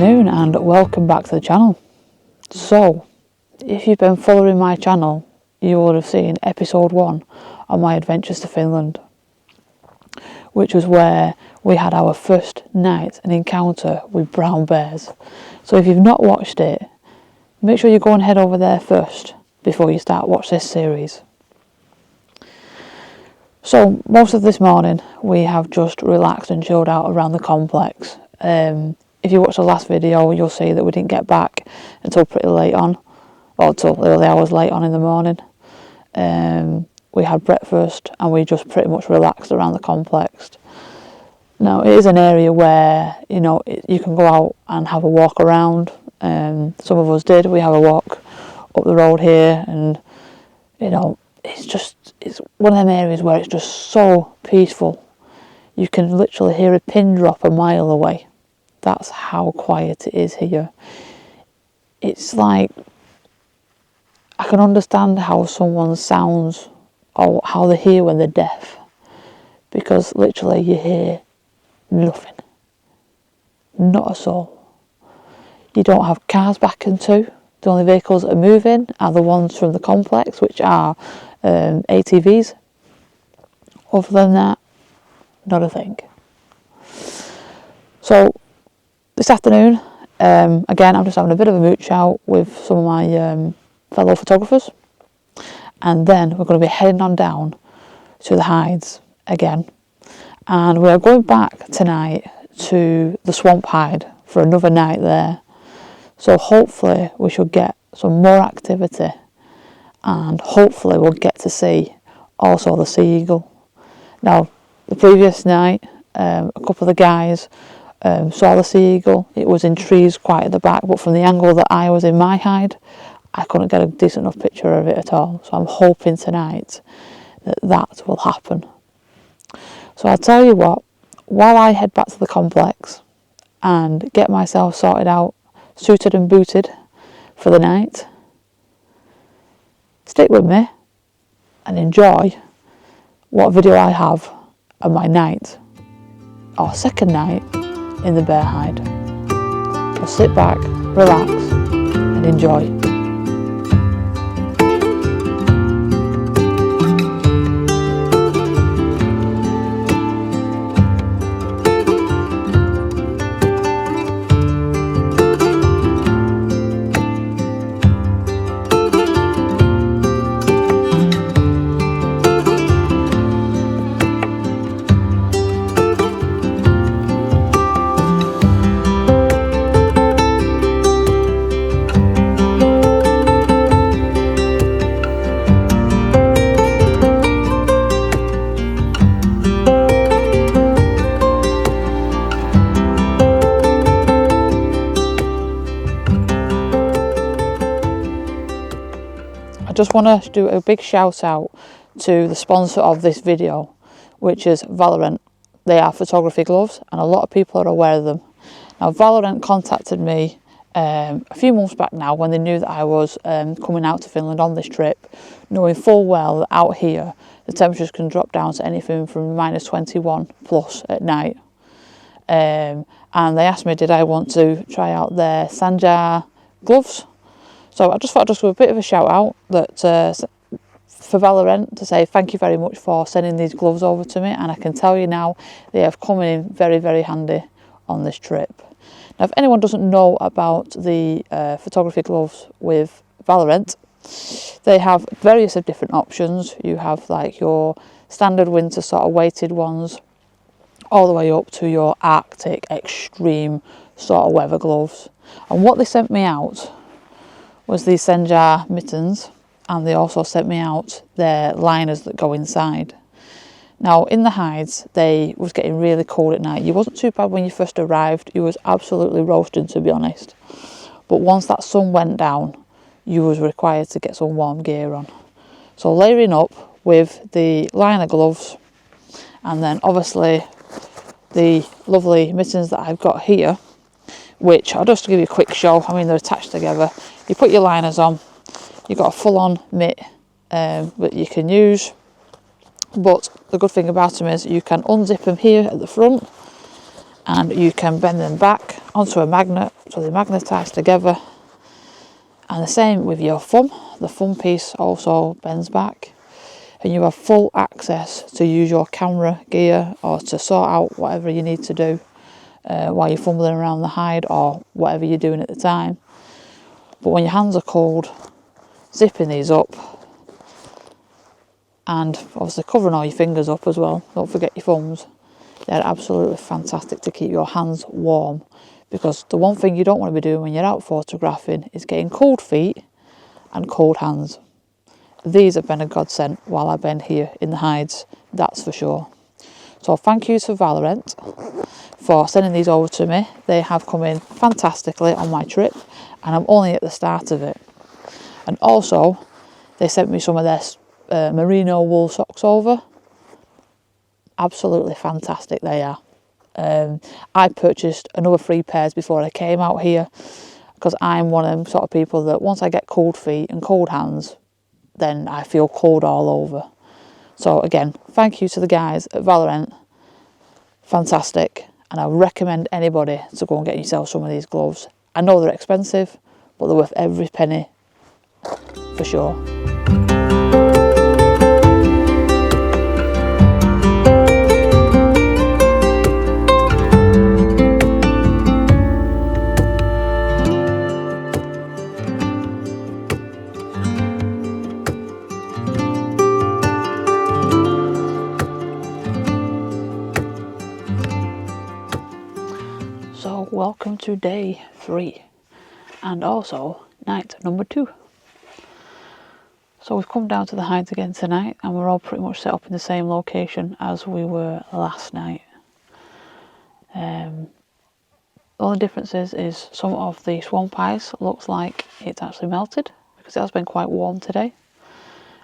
afternoon and welcome back to the channel. So, if you've been following my channel, you would have seen episode 1 of my adventures to Finland, which was where we had our first night and encounter with brown bears. So if you've not watched it, make sure you go and head over there first before you start watch this series. So most of this morning we have just relaxed and chilled out around the complex. If you watch the last video, you'll see that we didn't get back until pretty late on, or until early hours late on in the morning. We had breakfast and we just pretty much relaxed around the complex. Now it is an area where you can go out and have a walk around. Some of us did. We have a walk up the road here, and it's one of them areas where it's just so peaceful. You can literally hear a pin drop a mile away. That's how quiet it is here. It's like, I can understand how someone sounds or how they hear when they're deaf, because literally you hear nothing, not a soul. You don't have cars backing to. The only vehicles that are moving are the ones from the complex, which are ATVs. Other than that, not a thing. So this afternoon, again, I'm just having a bit of a mooch out with some of my fellow photographers, and then we're going to be heading on down to the hides again, and we are going back tonight to the swamp hide for another night there. So hopefully we should get some more activity, and hopefully we'll get to see also the sea eagle. Now the previous night, a couple of the guys saw the sea eagle. It was in trees quite at the back, but from the angle that I was in my hide, I couldn't get a decent enough picture of it at all. So I'm hoping tonight that will happen. So I'll tell you what, while I head back to the complex and get myself sorted out, suited and booted for the night, stick with me and enjoy what video I have of my night, or second night, in the bear hide. So sit back, relax and enjoy. I just want to do a big shout out to the sponsor of this video, which is Valorant. They are photography gloves, and a lot of people are aware of them. Now Valorant contacted me a few months back now, when they knew that I was coming out to Finland on this trip, knowing full well that out here the temperatures can drop down to anything from -21 plus at night. And they asked me did I want to try out their Sanjar gloves. So I just thought I'd just do a bit of a shout out for Valorant, to say thank you very much for sending these gloves over to me, and I can tell you now they have come in very, very handy on this trip. Now if anyone doesn't know about the photography gloves with Valorant, they have various of different options. You have like your standard winter sort of weighted ones, all the way up to your Arctic extreme sort of weather gloves. And what they sent me out was these Sanjar mittens, and they also sent me out their liners that go inside. Now in the hides, they was getting really cold at night. You wasn't too bad when you first arrived. You was absolutely roasting, to be honest. But once that sun went down, you was required to get some warm gear on. So layering up with the liner gloves, and then obviously the lovely mittens that I've got here, which I'll just give you a quick show. I mean, they're attached together. You put your liners on, you've got a full-on mitt that you can use, but the good thing about them is you can unzip them here at the front, and you can bend them back onto a magnet so they magnetise together. And the same with your thumb. The thumb piece also bends back, and you have full access to use your camera gear or to sort out whatever you need to do while you're fumbling around the hide or whatever you're doing at the time. But when your hands are cold, zipping these up, and obviously covering all your fingers up as well, don't forget your thumbs, they're absolutely fantastic to keep your hands warm, because the one thing you don't want to be doing when you're out photographing is getting cold feet and cold hands. These have been a godsend while I've been here in the hides, that's for sure. So thank you to Valorant for sending these over to me. They have come in fantastically on my trip, and I'm only at the start of it. And also, they sent me some of their merino wool socks over. Absolutely fantastic they are. I purchased another 3 pairs before I came out here, because I'm one of them sort of people that once I get cold feet and cold hands, then I feel cold all over. So again, thank you to the guys at Valorant. Fantastic. And I recommend anybody to go and get yourself some of these gloves. I know they're expensive, but they're worth every penny for sure. So welcome to day 3 and also night number 2. So we've come down to the hides again tonight, and we're all pretty much set up in the same location as we were last night. The only difference is some of the swamp ice looks like it's actually melted, because it has been quite warm today.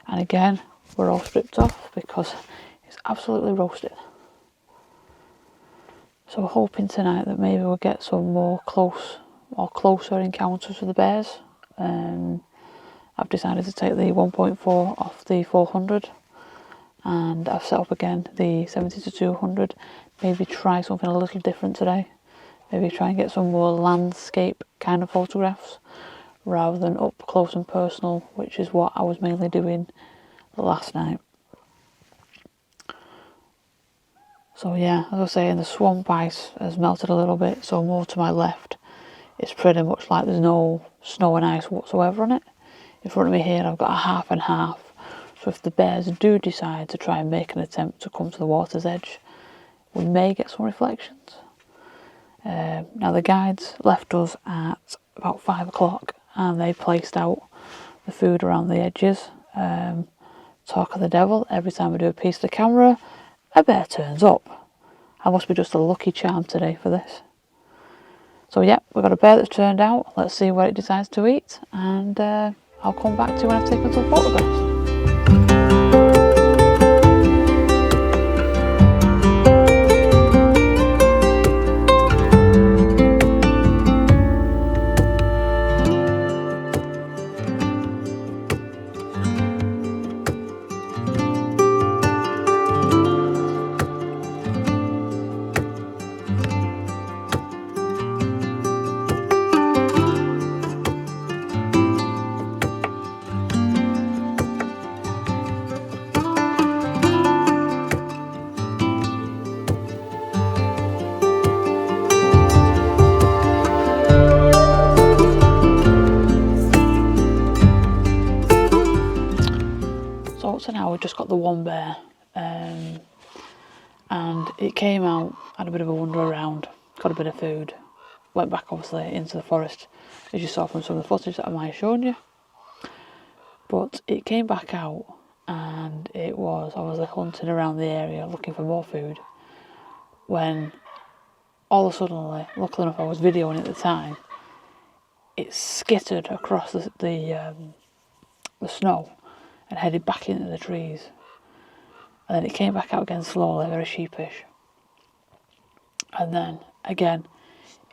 And again, we're all stripped off because it's absolutely roasting. So we're hoping tonight that maybe we'll get some more closer encounters with the bears. I've decided to take the 1.4 off the 400, and I've set up again the 70 to 200. Maybe try something a little different today. Maybe try and get some more landscape kind of photographs rather than up close and personal, which is what I was mainly doing last night. So yeah, as I was saying, the swamp ice has melted a little bit, so more to my left it's pretty much like there's no snow and ice whatsoever on it. In front of me here I've got a half and half, so if the bears do decide to try and make an attempt to come to the water's edge, we may get some reflections. Now the guides left us at about 5 o'clock and they placed out the food around the edges. Talk of the devil, every time I do a piece of the camera, a bear turns up. I must be just a lucky charm today for this. So yeah, we've got a bear that's turned out. Let's see what it decides to eat, and I'll come back to you when I've taken some photographs. So now we've just got the one bear, and it came out, had a bit of a wander around, got a bit of food, went back obviously into the forest, as you saw from some of the footage that I might have shown you. But it came back out and it was obviously hunting around the area looking for more food, when all of a sudden, luckily enough I was videoing it at the time, it skittered across the snow and headed back into the trees. And then it came back out again slowly, very sheepish. And then again,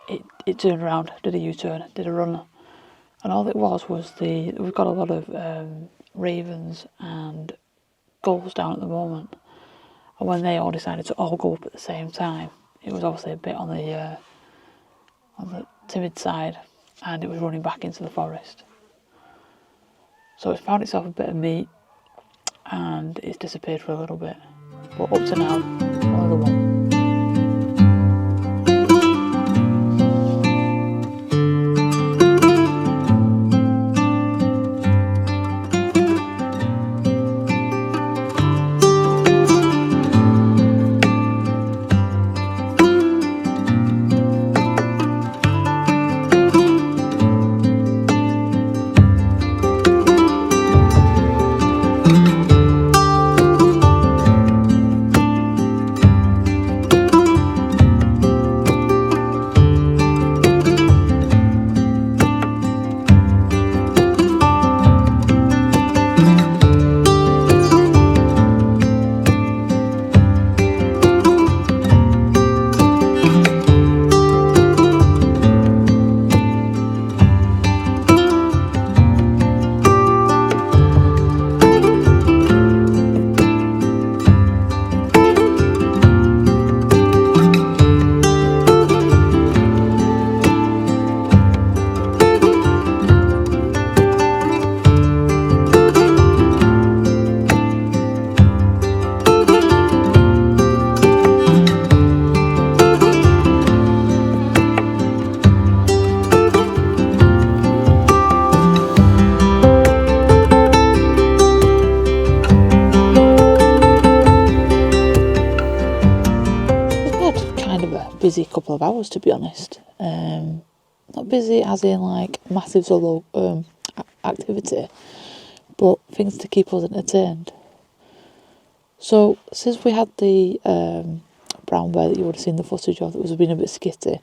it turned around, did a U-turn, did a run. And all it was we've got a lot of ravens and gulls down at the moment. And when they all decided to all go up at the same time, it was obviously a bit on the timid side, and it was running back into the forest. So it's found itself a bit of meat, and it's disappeared for a little bit. But up to now, only the one. Busy couple of hours, to be honest. Not busy as in like massive solo activity, but things to keep us entertained. So since we had the brown bear that you would have seen the footage of that was being a bit skitty,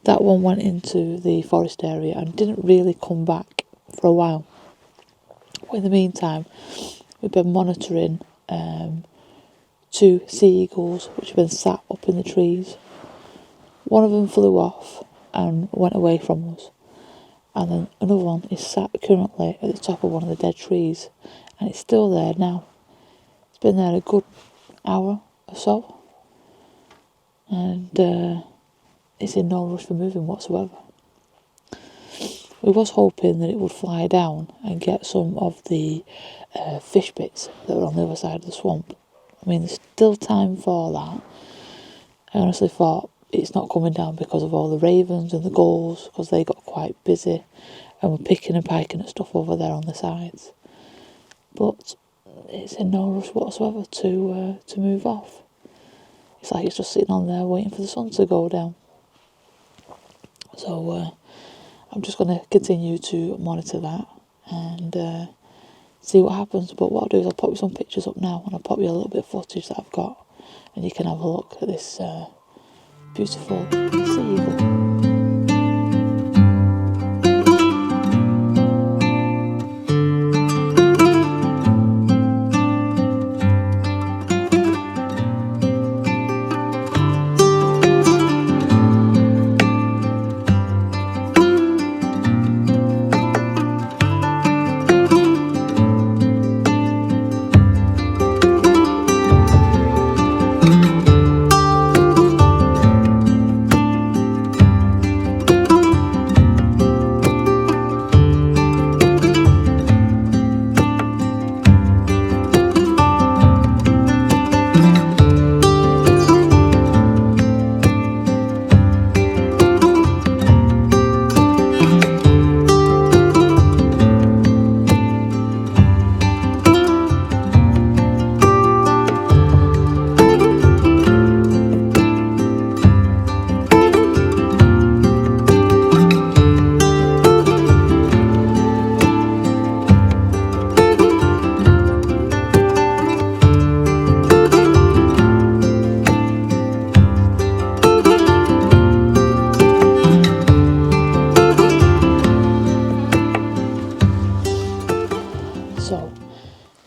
that one went into the forest area and didn't really come back for a while. But in the meantime, we've been monitoring 2 sea eagles which have been sat up in the trees. One of them flew off and went away from us, and then another one is sat currently at the top of one of the dead trees, and it's still there now. It's been there a good hour or so, and it's in no rush for moving whatsoever. We was hoping that it would fly down and get some of the fish bits that are on the other side of the swamp. I mean, there's still time for that. I honestly thought it's not coming down because of all the ravens and the gulls, because they got quite busy and were picking and piking at stuff over there on the sides. But it's in no rush whatsoever to move off. It's like it's just sitting on there waiting for the sun to go down. So I'm just going to continue to monitor that and see what happens. But what I'll do is I'll pop you some pictures up now, and I'll pop you a little bit of footage that I've got, and you can have a look at this beautiful sea eagle.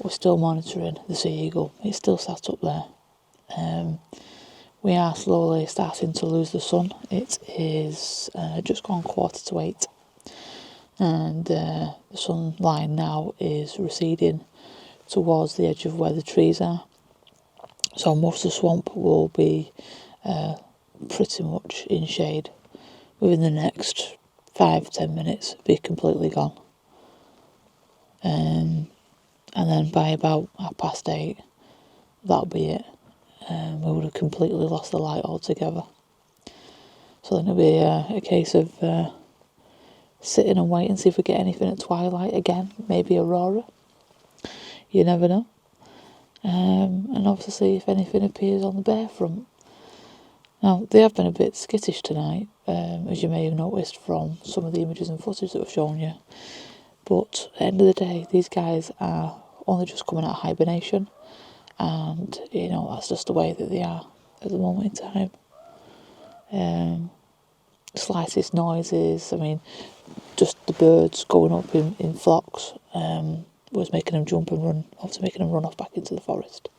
Still monitoring the sea eagle. It's still sat up there. We are slowly starting to lose the sun. It is just gone 8:15, and the sun line now is receding towards the edge of where the trees are. So most of the swamp will be pretty much in shade. Within the next 5-10 minutes, be completely gone. And then by about 8:30, that'll be it. We would have completely lost the light altogether. So then it'll be a case of sitting and waiting, see if we get anything at twilight again, maybe aurora. You never know. And obviously see if anything appears on the bear front. Now, they have been a bit skittish tonight, as you may have noticed from some of the images and footage that I've shown you. But at the end of the day, these guys are only just coming out of hibernation, and that's just the way that they are at the moment in time. Slightest noises, just the birds going up in flocks was making them jump and run, obviously making them run off back into the forest.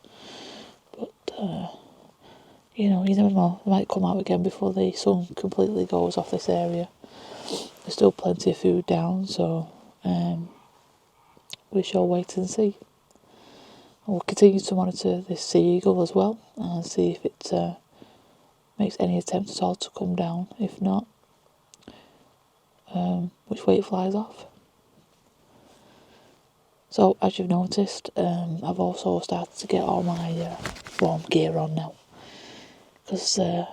But you never know, they might come out again before the sun completely goes off this area. There's still plenty of food down, so we shall wait and see. We'll continue to monitor this sea eagle as well and see if it makes any attempt at all to come down. If not, which way it flies off. So, as you've noticed, I've also started to get all my warm gear on now, because the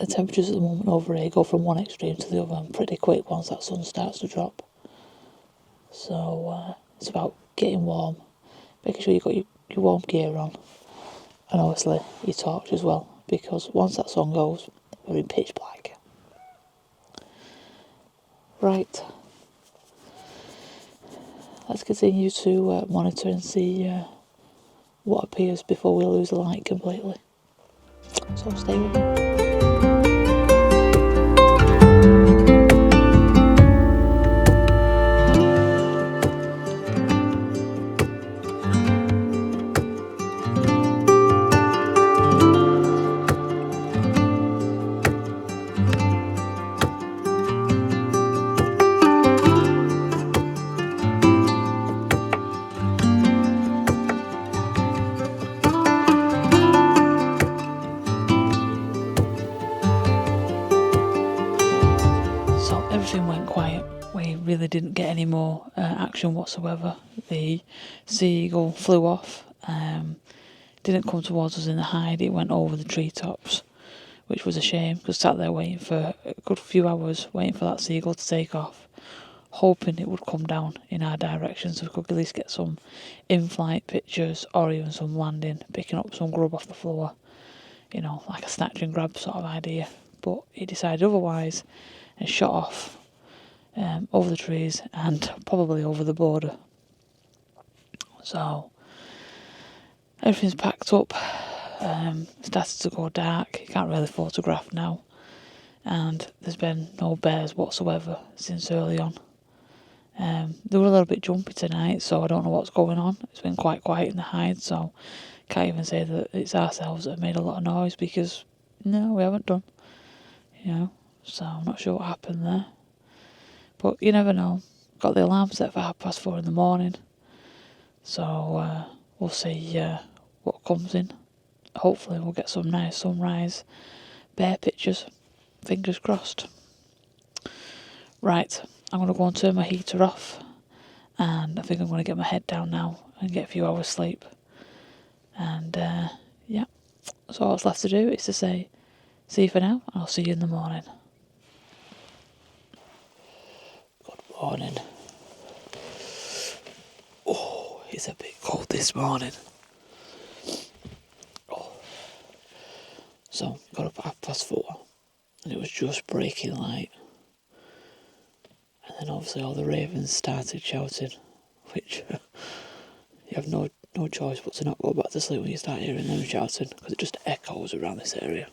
temperatures at the moment over here go from one extreme to the other pretty quick once that sun starts to drop. So it's about getting warm, making sure you've got your warm gear on, and obviously your torch as well, because once that sun goes, we're in pitch black. Right, let's continue to monitor and see what appears before we lose the light completely. So stay with me. Everything went quiet. We really didn't get any more action whatsoever. The sea eagle flew off, didn't come towards us in the hide. It went over the treetops, which was a shame, because sat there waiting for a good few hours, waiting for that seagull to take off, hoping it would come down in our direction so we could at least get some in-flight pictures or even some landing, picking up some grub off the floor, like a snatch and grab sort of idea. But he decided otherwise and shot off over the trees and probably over the border. So everything's packed up, started to go dark. You can't really photograph now, and there's been no bears whatsoever since early on. They were a little bit jumpy tonight, so I don't know what's going on. It's been quite quiet in the hide, so can't even say that it's ourselves that have made a lot of noise, because no, we haven't done. So I'm not sure what happened there. But you never know. Got the alarm set for 4:30 in the morning. So we'll see what comes in. Hopefully we'll get some nice sunrise bear pictures. Fingers crossed. Right, I'm going to go and turn my heater off. And I think I'm going to get my head down now and get a few hours sleep. And yeah, so all that's left to do is to say, see you for now, and I'll see you in the morning. Good morning. Oh, it's a bit cold this morning. Oh. So, got up at 4:30, and it was just breaking light. And then obviously all the ravens started shouting, which you have no choice but to not go back to sleep when you start hearing them shouting, because it just echoes around this area.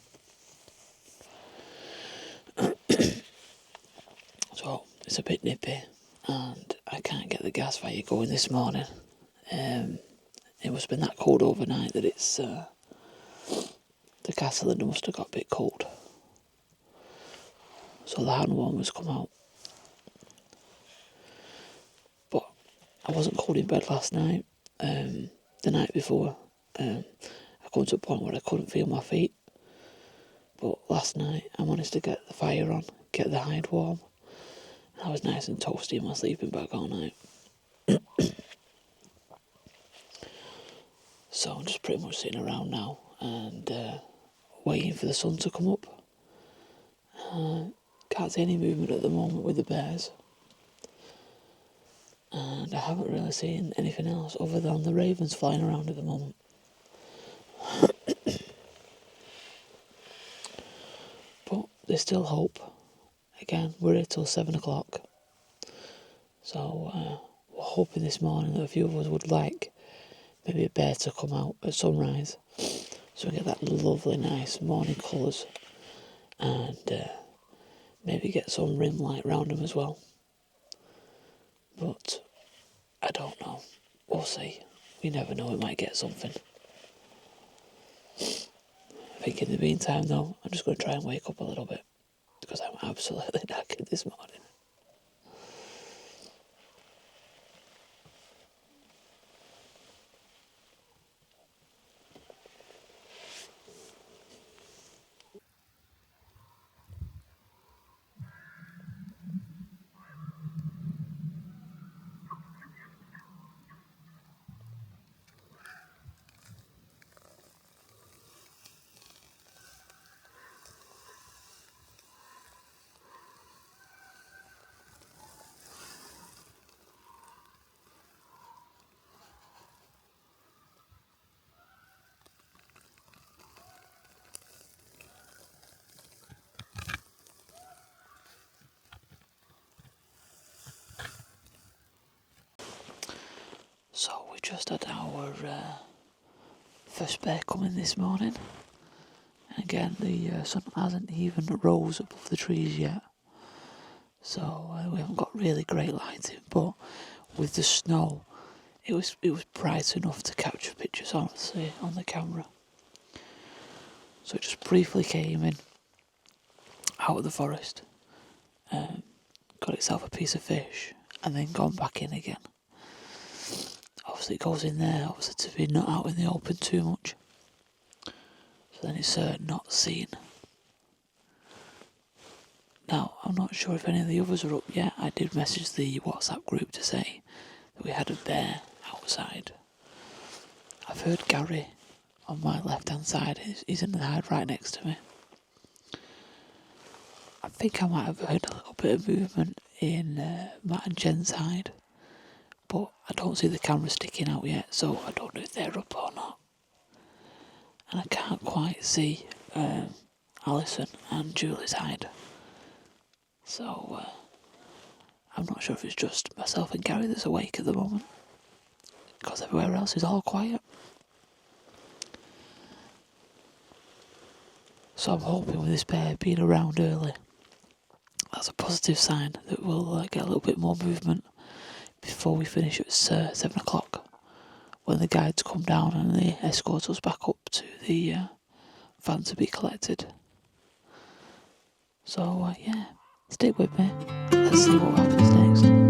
So it's a bit nippy, and I can't get the gas fire going this morning. It must have been that cold overnight that it's the gas cylinder must have got a bit cold. So the hand warmers come out. But I wasn't cold in bed last night. The night before, I got to a point where I couldn't feel my feet. But last night I managed to get the fire on, get the hide warm. I was nice and toasty in my sleeping bag all night. So I'm just pretty much sitting around now and waiting for the sun to come up. Can't see any movement at the moment with the bears. And I haven't really seen anything else other than the ravens flying around at the moment. But there's still hope. Again, we're here till 7 o'clock. So we're hoping this morning that a few of us would like maybe a bear to come out at sunrise. So we get that lovely nice morning colours. And maybe get some rim light round them as well. But I don't know. We'll see. We never know, we might get something. I think in the meantime though, I'm just going to try and wake up a little bit. Because I'm absolutely knackered this morning. So we just had our first bear coming this morning. And again, the sun hasn't even rose above the trees yet. So we haven't got really great lighting, but with the snow, it was bright enough to capture pictures on the camera. So it just briefly came in out of the forest, got itself a piece of fish, and then gone back in again. Obviously it goes in there, obviously to be not out in the open too much. So then it's not seen. Now, I'm not sure if any of the others are up yet. I did message the WhatsApp group to say that we had a bear outside. I've heard Gary on my left hand side, he's in the hide right next to me. I think I might have heard a little bit of movement in Matt and Jen's hide. But I don't see the camera sticking out yet, so I don't know if they're up or not. And I can't quite see Alison and Julie's hide. So I'm not sure if it's just myself and Gary that's awake at the moment, because everywhere else is all quiet. So I'm hoping with this bear being around early, that's a positive sign that we'll get a little bit more movement before we finish at 7 o'clock, when the guides come down and they escort us back up to the van to be collected. So yeah, stick with me. Let's see what happens next.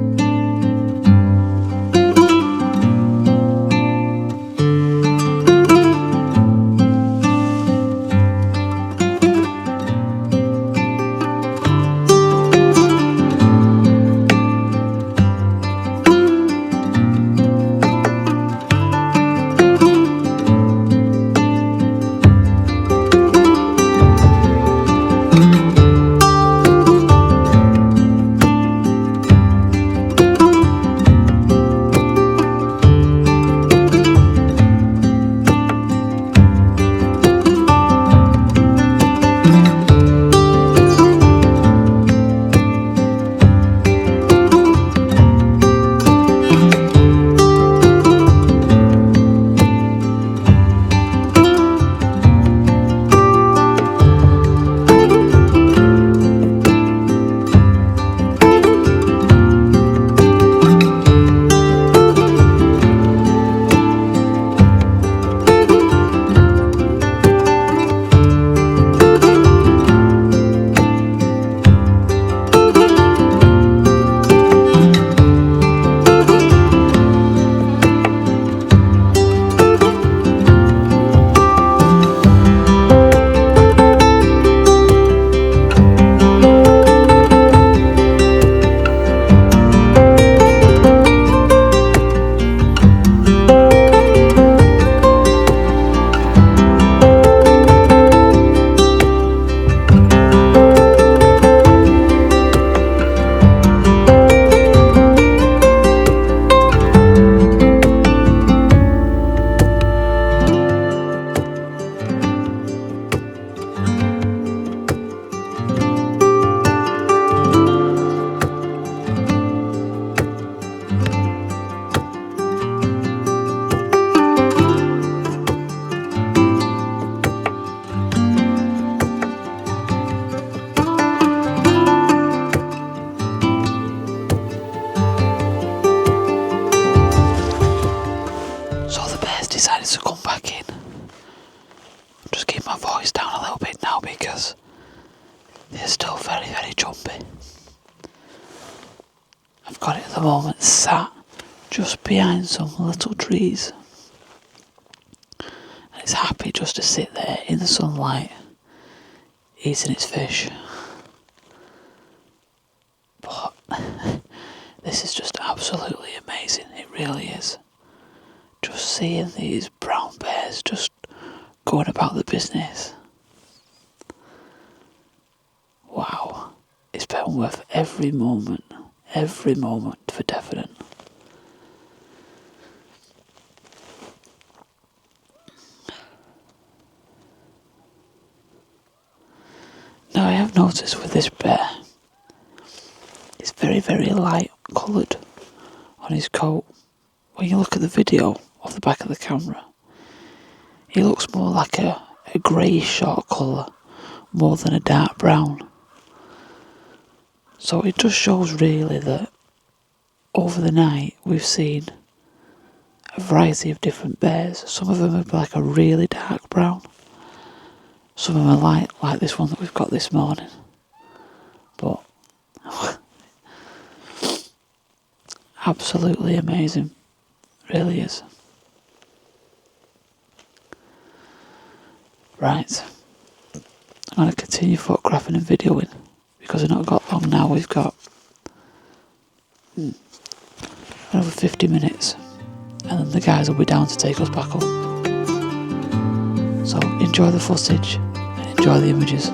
I've got it at the moment sat just behind some little trees. And it's happy just to sit there in the sunlight, eating its fish. But this is just absolutely amazing, it really is. Just seeing these brown bears just going about the business. Wow, it's been worth every moment for definite. Now I have noticed with this bear, it's very, very light coloured on his coat. When you look at the video off the back of the camera, he looks more like a greyish sort of colour, more than a dark brown. So it just shows really that over the night we've seen a variety of different bears. Some of them are like a really dark brown. Some of them are like this one that we've got this morning. But absolutely amazing. Really is. Right. I'm going to continue photographing and videoing because we've not got long now. We've got another 50 minutes and then the guys will be down to take us back home. So enjoy the footage and enjoy the images.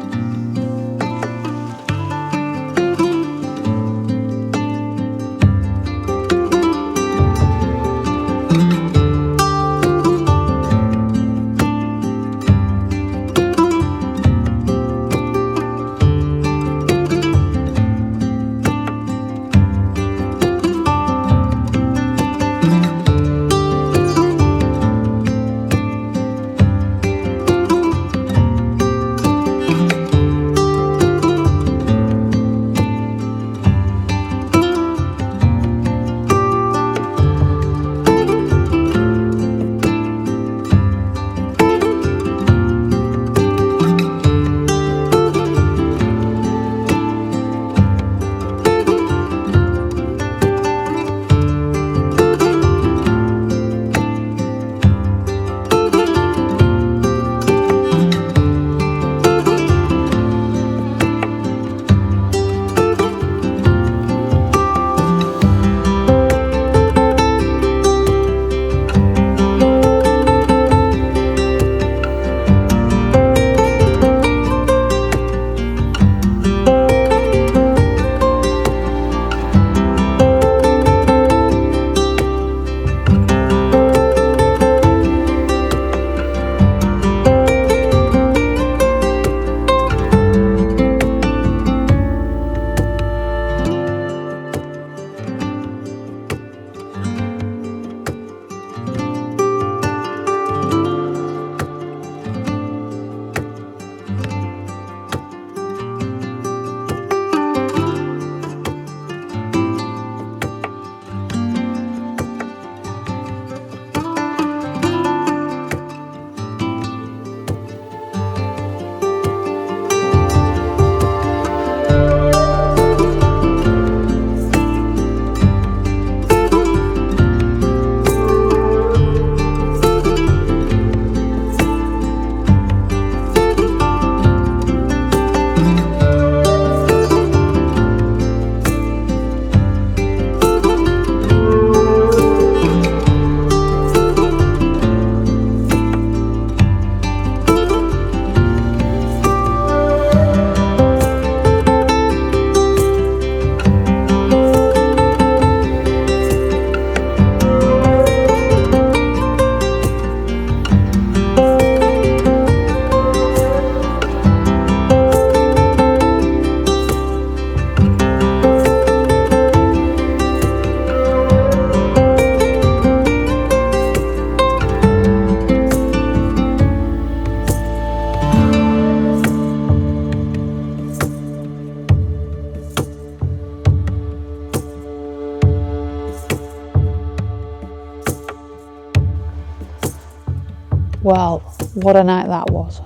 Well, what a night that was.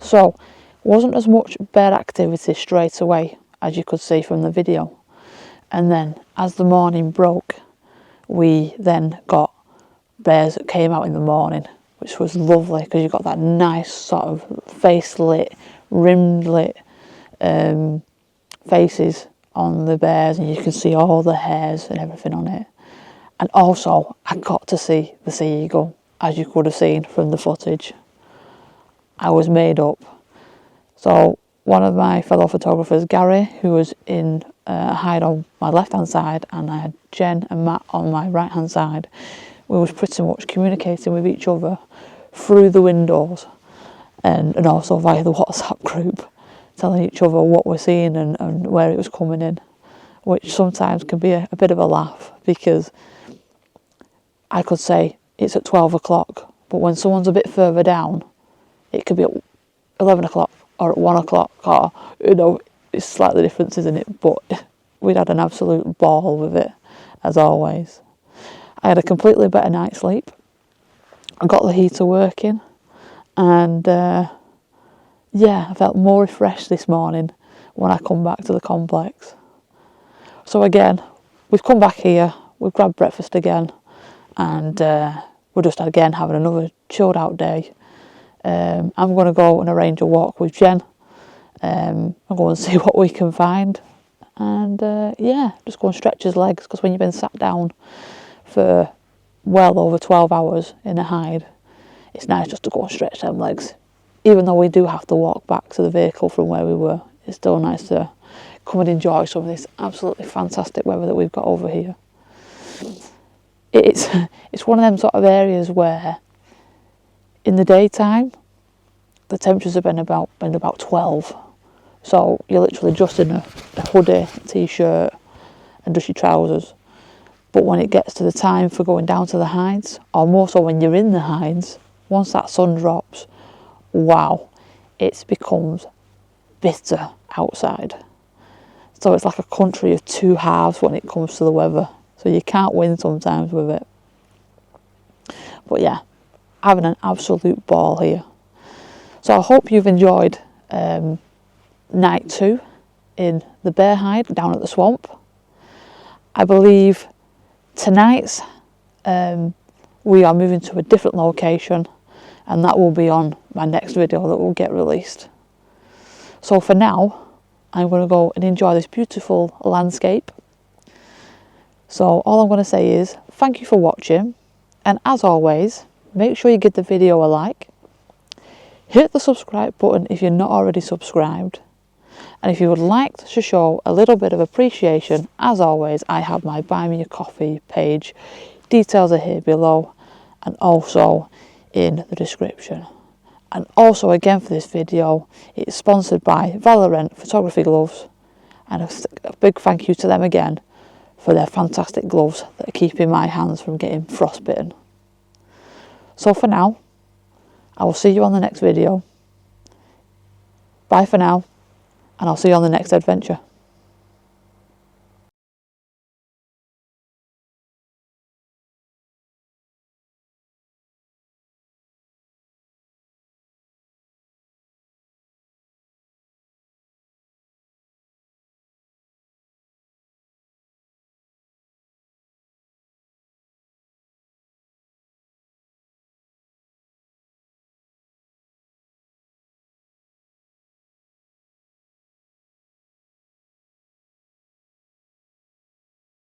So, wasn't as much bear activity straight away as you could see from the video. And then as the morning broke, we then got bears that came out in the morning, which was lovely because you got that nice sort of face lit, rim lit faces on the bears, and you can see all the hairs and everything on it. And also I got to see the sea eagle, as you could have seen from the footage. I was made up. So one of my fellow photographers, Gary, who was in hide on my left hand side, and I had Jen and Matt on my right hand side, we was pretty much communicating with each other through the windows and also via the WhatsApp group, telling each other what we're seeing and where it was coming in, which sometimes can be a bit of a laugh, because I could say it's at 12 o'clock, but when someone's a bit further down, it could be at 11 o'clock or at 1 o'clock, or, you know, it's slightly different, isn't it? But we'd had an absolute ball with it, as always. I had a completely better night's sleep. I got the heater working, and yeah, I felt more refreshed this morning when I come back to the complex. So again, we've come back here, we've grabbed breakfast again, and we're just again having another chilled out day. I'm going to go and arrange a walk with Jen. I'll go and see what we can find, and yeah, just go and stretch his legs, because when you've been sat down for well over 12 hours in a hide, it's nice just to go and stretch them legs. Even though we do have to walk back to the vehicle from where we were, it's still nice to come and enjoy some of this absolutely fantastic weather that we've got over here. It's one of them sort of areas where in the daytime the temperatures have been about 12, so you're literally just in a hoodie, t-shirt and just your trousers. But when it gets to the time for going down to the hides, or more so when you're in the hides, once that sun drops, wow, it becomes bitter outside. So it's like a country of two halves when it comes to the weather. So you can't win sometimes with it. But yeah, having an absolute ball here. So I hope you've enjoyed night 2 in the bear hide down at the swamp. I believe tonight we are moving to a different location, and that will be on my next video that will get released. So for now, I'm going to go and enjoy this beautiful landscape. So all I'm going to say is thank you for watching, and as always, make sure you give the video a like, hit the subscribe button if you're not already subscribed, and if you would like to show a little bit of appreciation, as always, I have my Buy Me a Coffee page. Details are here below and also in the description. And also again for this video, it's sponsored by Valorant Photography Gloves, and a big thank you to them again for their fantastic gloves that are keeping my hands from getting frostbitten. So for now, I will see you on the next video. Bye for now, and I'll see you on the next adventure.